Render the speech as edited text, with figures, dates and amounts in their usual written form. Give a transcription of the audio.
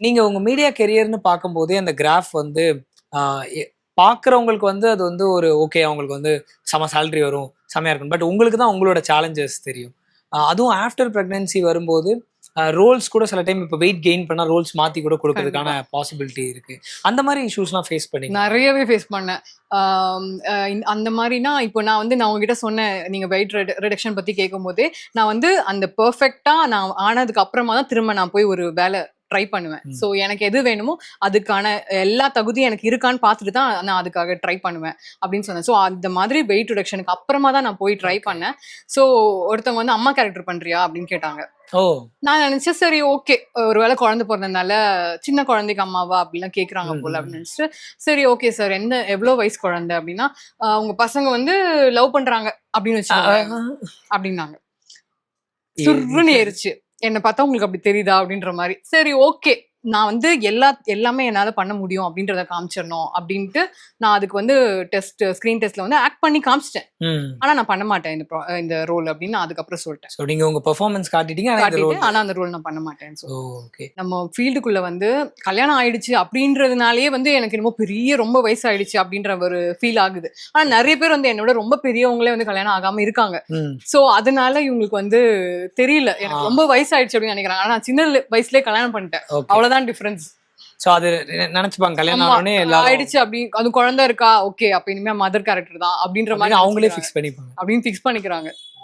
நீங்க உங்க மீடியா கெரியர்ன்னு பார்க்கும்போதே அந்த கிராஃப் வந்து பார்க்குறவங்களுக்கு வந்து அது வந்து ஒரு ஓகே அவங்களுக்கு வந்து செம சேலரி வரும் செமையா இருக்கும். பட் உங்களுக்கு தான் உங்களோட சேலஞ்சஸ் தெரியும். அதுவும் ஆஃப்டர் பிரெக்னன்சி வரும்போது ரோல்ஸ் கூட சில டைம் இப்போ வெயிட் கெயின் பண்ணா ரோல்ஸ் மாத்தி கூட கொடுக்கறதுக்கான கண்டிப்பா. பாசிபிலிட்டி இருக்கு. அந்த மாதிரி இஷ்யூஸ்லாம் ஃபேஸ் பண்ணீங்க? நெறையவே ஃபேஸ் பண்ணேன். அந்த மாரினா, இப்போ நான் உங்ககிட்ட சொன்னேன், நீங்க வெயிட் ரிடக்ஷன் பத்தி கேட்கும்போதே, நான் வந்து அந்த பெர்ஃபெக்ட்டா நான் ஆனதுக்கு அப்புறமா தான் திரும்ப நான் போய் ஒரு வேல ட்ரை பண்ணுவேன். ம். ஸோ எனக்கு எது வேணுமோ, அதுக்கான எல்லா தகுதியும் எனக்கு இருக்கான்னு பார்த்துட்டு தான் நான் அதுக்காக ட்ரை பண்ணுவேன் அப்படின்னு சொன்னேன். ஸோ அந்த மாதிரி வெயிட் ரிடக்ஷனுக்கு அப்புறமா தான் நான் போய் ட்ரை ஓகே. பண்ணேன். ஸோ ஒருத்தவங்க வந்து அம்மா கேரக்டர் பண்றியா? அப்படின்னு கேட்டாங்க. ஓ! நான் நினைச்சேன் சரி ஓகே. ஒருவேளை குழந்தை பொறந்ததுனால, சின்ன குழந்தைக்கு அம்மாவா அப்படிலாம் கேட்குறாங்க ம், போல ம். அப்படின்னு நினைச்சுட்டு, சரி ஓகே சார் எவ்வளோ வயசு குழந்தை அப்படின்னா, உங்க பசங்க வந்து லவ் பண்றாங்க அப்படின்னு அ, அ, வச்சுக்கோங்களேன் அ. அப்படின்னாங்க. இது சுர்ருன்னு ஏறுச்சு. என்ன பார்த்தா உங்களுக்கு அப்படி தெரியுதா? அப்படின்ற மாரி. சரி ஓகே. நான் வந்து எல்லாமே என்னால பண்ண முடியும் அப்படின்றத காமிச்சிரணும் அப்படின்ட்டு, நான் அதுக்கு வந்து ஸ்கிரீன் டெஸ்ட்ல வந்து ஆக்ட் பண்ணி காமிச்சுட்டேன். ம். ஆனா நான் பண்ண மாட்டேன் இந்த ரோல் அப்படின்னு நான் அதுக்கப்புறம் சொல்லிட்டேன். ஸோ நீங்க உங்க பெர்ஃபார்மன்ஸ் காட்டிட்டீங்க. ஆனா இந்த காட்டிட்டு, ரோல் ஆனா அந்த ரோல் நான் பண்ண மாட்டேன்னு ஓ! சொல்லிட்டேன். ஓகே. நம்ம ஃபீல்டுக்குள்ள வந்து கல்யாணம் ஆயிடுச்சு அப்படின்றதுனாலயே வந்து எனக்கு என்னமோ ரொம்ப வயசாயிடுச்சு அப்படின்ற ஒரு ஃபீல் ஆகுது. ஆனா நெறைய பேர் வந்து என்னோட ரொம்ப பெரியவங்களே வந்து கல்யாணம் ஆகாம இருக்காங்க. ம். சோ அதனால இவங்களுக்கு வந்து தெரியல. எனக்கு ஆ. ரொம்ப வயசாயிடுச்சு அப்படின்னு நினைக்கிறாங்க. ஆனா நான் சின்ன வயசுலயே கல்யாணம் பண்ணிட்டேன். ஓகே. அவ்வளவுதான் டிஃபரன்ஸ். ஸோ அது நெனச்சுப்பாங்க. கல்யாணம் ஆமா. ஆனோனே எல்லாரும் ஆயிடுச்சு அப்படி அது குழந்தை இருக்கா? ஓகே. அப்ப இனிமே மதர் கேரக்டர் தான் அப்படின்ற மாரி அப்படின்னு அவங்களே நினைச்சுக்கிறாங்க. ஃபிக்ஸ் பண்ணிப்பாங்க. அப்படின்னு ஃபிக்ஸ் பண்ணிக்கிறாங்க.